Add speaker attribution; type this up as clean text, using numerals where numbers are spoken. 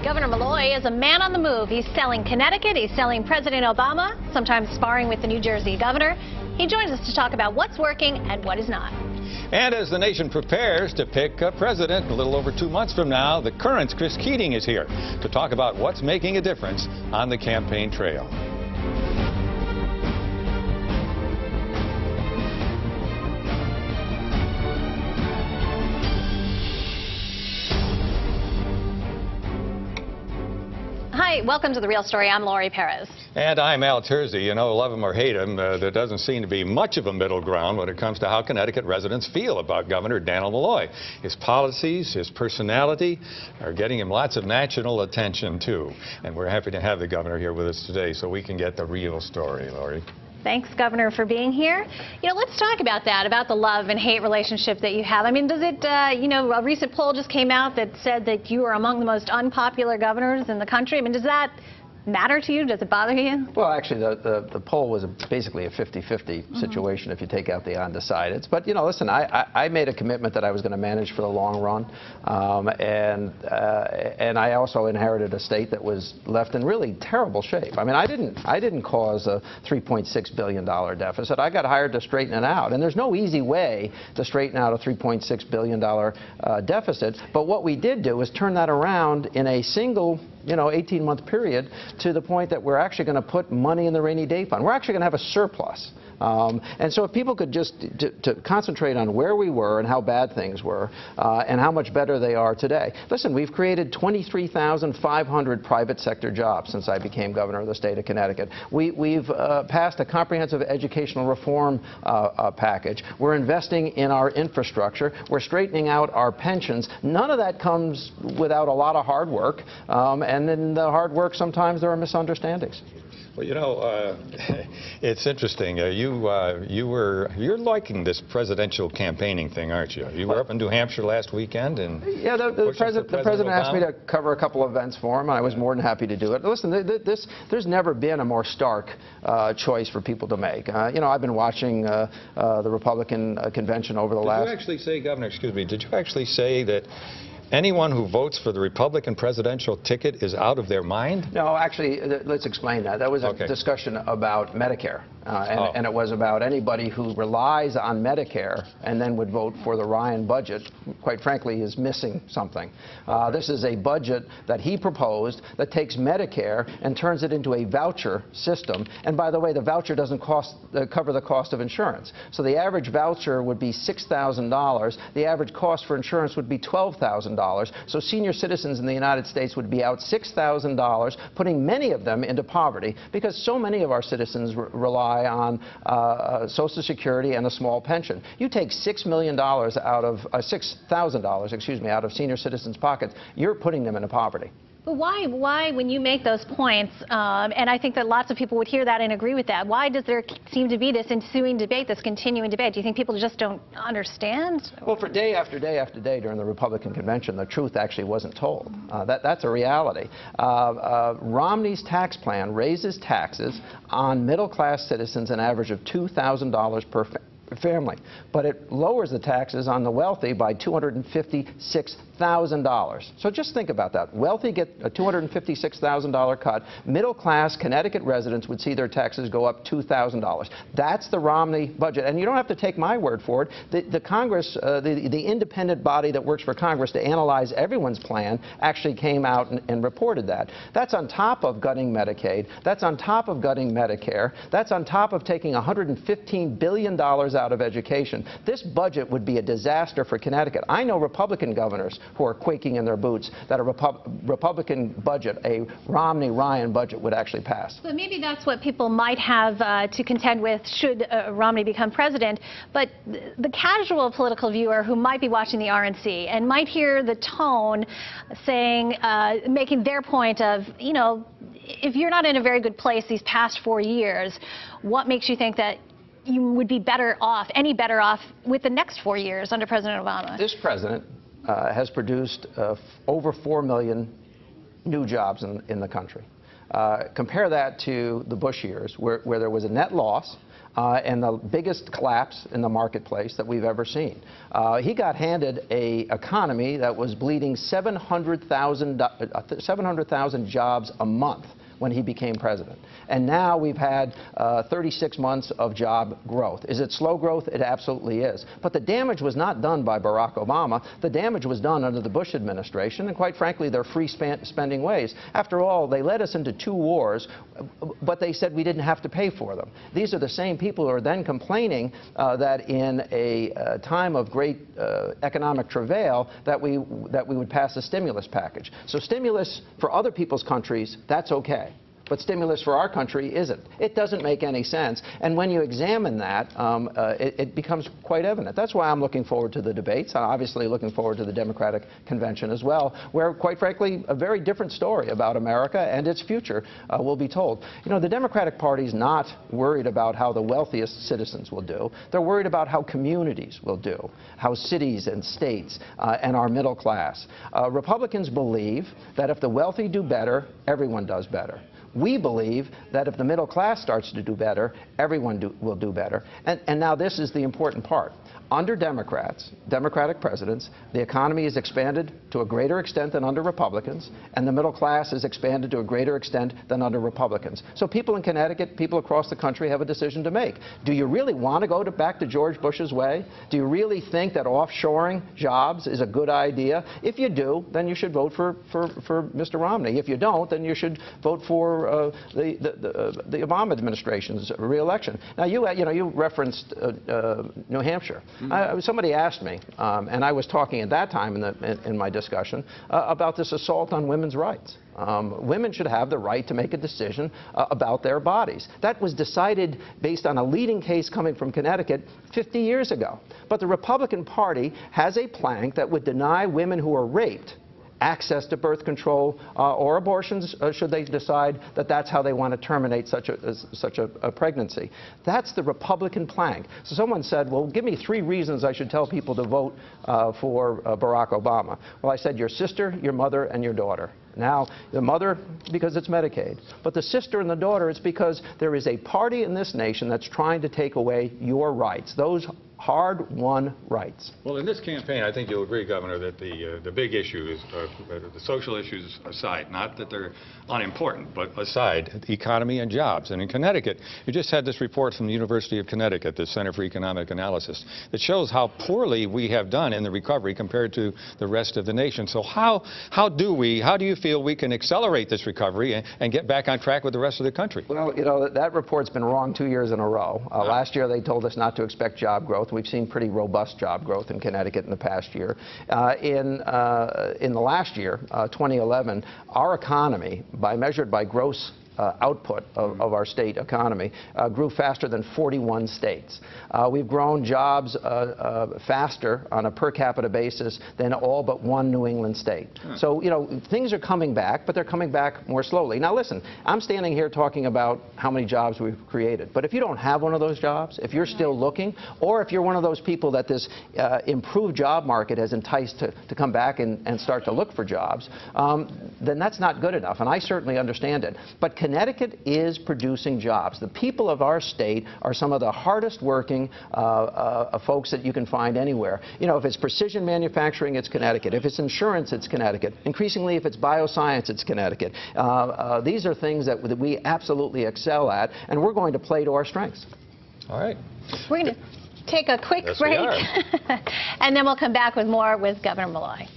Speaker 1: Governor Malloy is a man on the move. He's selling Connecticut, he's selling President Obama, sometimes sparring with the New Jersey governor. He joins us to talk about what's working and what is not.
Speaker 2: And as the nation prepares to pick a president a little over 2 months from now, the Current's Chris Keating is here to talk about what's making a difference on the campaign trail.
Speaker 1: Hi, welcome to The Real Story. I'm Laurie Perez.
Speaker 2: And I'm Al Tersey. You know, love him or hate him, there doesn't seem to be much of a middle ground when it comes to how Connecticut residents feel about Governor Dannel Malloy. His policies, his personality are getting him lots of national attention, too. And we're happy to have the governor here with us today so we can get the real story, Laurie.
Speaker 1: Thanks, Governor, for being here. You know, let's talk about that, about the love and hate relationship that you have. I mean, does it, you know, a recent poll just came out that said that you are among the most unpopular governors in the country. I mean, does that matter to you? Does it bother you?
Speaker 3: Well, actually, the poll was basically a 50-50 situation if you take out the undecideds. But, you know, listen, I made a commitment that I was going to manage for the long run. And I also inherited a state that was left in really terrible shape. I mean, I didn't cause a $3.6 billion deficit. I got hired to straighten it out. And there's no easy way to straighten out a $3.6 billion deficit. But what we did do is turn that around in a single 18-month period to the point that we're actually going to put money in the rainy day fund. We're actually going to have a surplus. And so if people could just to concentrate on where we were and how bad things were and how much better they are today. Listen, we've created 23,500 private sector jobs since I became governor of the state of Connecticut. We've passed a comprehensive educational reform package. We're investing in our infrastructure. We're straightening out our pensions. None of that comes without a lot of hard work. And in the hard work, sometimes there are misunderstandings.
Speaker 2: Well, you know, it's interesting. You're liking this presidential campaigning thing, aren't you? You were up in New Hampshire last weekend, and
Speaker 3: yeah, the president asked me to cover a couple of events for him, and I was more than happy to do it. Listen, there's never been a more stark choice for people to make. You know, I've been watching the Republican convention over the last.
Speaker 2: Did you actually say, Governor? Excuse me. Did you actually say that anyone who votes for the Republican presidential ticket is out of their mind? No,
Speaker 3: actually, let's explain that. That was a discussion about Medicare. And it was about anybody who relies on Medicare and then would vote for the Ryan budget, quite frankly, is missing something. This is a budget that he proposed that takes Medicare and turns it into a voucher system. And by the way, the voucher doesn't cover the cost of insurance. So the average voucher would be $6,000. The average cost for insurance would be $12,000. So senior citizens in the United States would be out $6,000, putting many of them into poverty because so many of our citizens rely on Social Security and a small pension. You take $6 million out of $6,000, excuse me, out of senior citizens' pockets, you're putting them into poverty.
Speaker 1: But why, when you make those points, and I think that lots of people would hear that and agree with that, why does there seem to be this ensuing debate, this continuing debate? Do you think people just don't understand?
Speaker 3: Well, for day after day after day during the Republican convention, the truth actually wasn't told. That's a reality. Romney's tax plan raises taxes on middle-class citizens an average of $2,000 per family, but it lowers the taxes on the wealthy by $256,000. So just think about that. Wealthy get a $256,000 cut. Middle-class Connecticut residents would see their taxes go up $2,000. That's the Romney budget. And you don't have to take my word for it. The Congress, the independent body that works for Congress to analyze everyone's plan actually came out and reported that. That's on top of gutting Medicaid. That's on top of gutting Medicare. That's on top of taking $115 billion out of education. This budget would be a disaster for Connecticut. I know Republican governors who are quaking in their boots that a Republican budget, a Romney-Ryan budget, would actually pass.
Speaker 1: So maybe that's what people might have to contend with should Romney become president. But the casual political viewer who might be watching the RNC and might hear the tone saying, making their point of, you know, if you're not in a very good place these past 4 years, what makes you think that you would be better off, any better off, with the next 4 years under President Obama?
Speaker 3: This president has produced over 4 million new jobs in the country. Compare that to the Bush years, where there was a net loss, and the biggest collapse in the marketplace that we've ever seen. He got handed an economy that was bleeding 700,000 jobs a month when he became president. And now we've had 36 months of job growth. Is it slow growth? It absolutely is. But the damage was not done by Barack Obama. The damage was done under the Bush administration, and quite frankly, their free spending ways. After all, they led us into 2 wars, but they said we didn't have to pay for them. These are the same people who are then complaining that in a time of great economic travail that we would pass a stimulus package. So stimulus for other people's countries, that's okay. But stimulus for our country isn't. It doesn't make any sense. And when you examine that, it becomes quite evident. That's why I'm looking forward to the debates. I'm obviously looking forward to the Democratic convention as well, where, quite frankly, a very different story about America and its future will be told. You know, the Democratic Party's not worried about how the wealthiest citizens will do. They're worried about how communities will do, how cities and states and our middle class. Republicans believe that if the wealthy do better, everyone does better. We believe that if the middle class starts to do better, everyone will do better. And now this is the important part. Under Democrats, Democratic presidents, the economy is expanded to a greater extent than under Republicans, and the middle class is expanded to a greater extent than under Republicans. So people in Connecticut, people across the country have a decision to make. Do you really want to go back to George Bush's way? Do you really think that offshoring jobs is a good idea? If you do, then you should vote for Mr. Romney. If you don't, then you should vote for the Obama administration's re-election. Now, you referenced New Hampshire. Somebody asked me, and I was talking at that time in my discussion, about this assault on women's rights. Women should have the right to make a decision about their bodies. That was decided based on a leading case coming from Connecticut 50 years ago. But the Republican Party has a plank that would deny women who are raped access to birth control or abortions, should they decide that that's how they want to terminate such a pregnancy. That's the Republican plank. So someone said, well, give me 3 reasons I should tell people to vote for Barack Obama. Well, I said, your sister, your mother, and your daughter. Now, the mother, because it's Medicaid. But the sister and the daughter, it's because there is a party in this nation that's trying to take away your rights, those hard-won rights.
Speaker 2: Well, in this campaign, I think you'll agree, Governor, that the big issue is the social issues aside, not that they're unimportant, but aside, economy and jobs. And in Connecticut, you just had this report from the University of Connecticut, the Center for Economic Analysis, that shows how poorly we have done in the recovery compared to the rest of the nation. So how do you feel we can accelerate this recovery and get back on track with the rest of the country?
Speaker 3: Well, you know, that report's been wrong 2 years in a row. Last year, they told us not to expect job growth. We've seen pretty robust job growth in Connecticut in the past year. In the last year, 2011, our economy, measured by gross output of our state economy, grew faster than 41 states. We've grown jobs faster on a per capita basis than all but 1 New England state. So, you know, things are coming back, but they're coming back more slowly. Now, listen, I'm standing here talking about how many jobs we've created. But if you don't have one of those jobs, if you're still looking, or if you're one of those people that this improved job market has enticed to come back and start to look for jobs, then that's not good enough. And I certainly understand it. But Connecticut is producing jobs. The people of our state are some of the hardest working folks that you can find anywhere. You know, if it's precision manufacturing, it's Connecticut. If it's insurance, it's Connecticut. Increasingly, if it's bioscience, it's Connecticut. These are things that we absolutely excel at, and we're going to play to our strengths.
Speaker 2: All right.
Speaker 1: We're going to take a quick break, and then we'll come back with more with Governor Malloy.